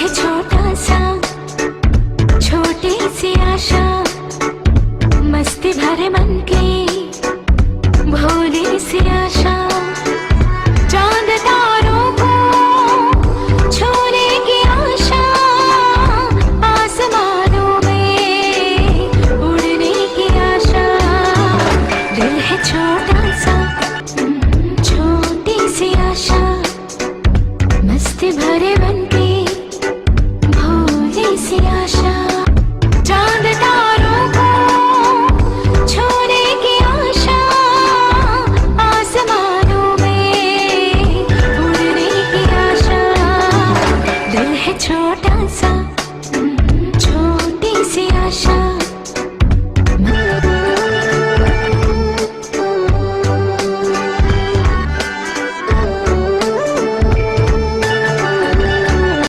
है छोटा सा, छोटी सी आशा, मस्ती भरे मन की भोली सी आशा। चांद तारों को छूने की आशा, आसमानों में उड़ने की आशा। दिल है छोटा सा, छोटी सी आशा, मस्ती भरे मन की भोली सी आशा। चांद तारों को छूने की आशा, आसमानों में उड़ने की आशा। दिल है छोटा सा,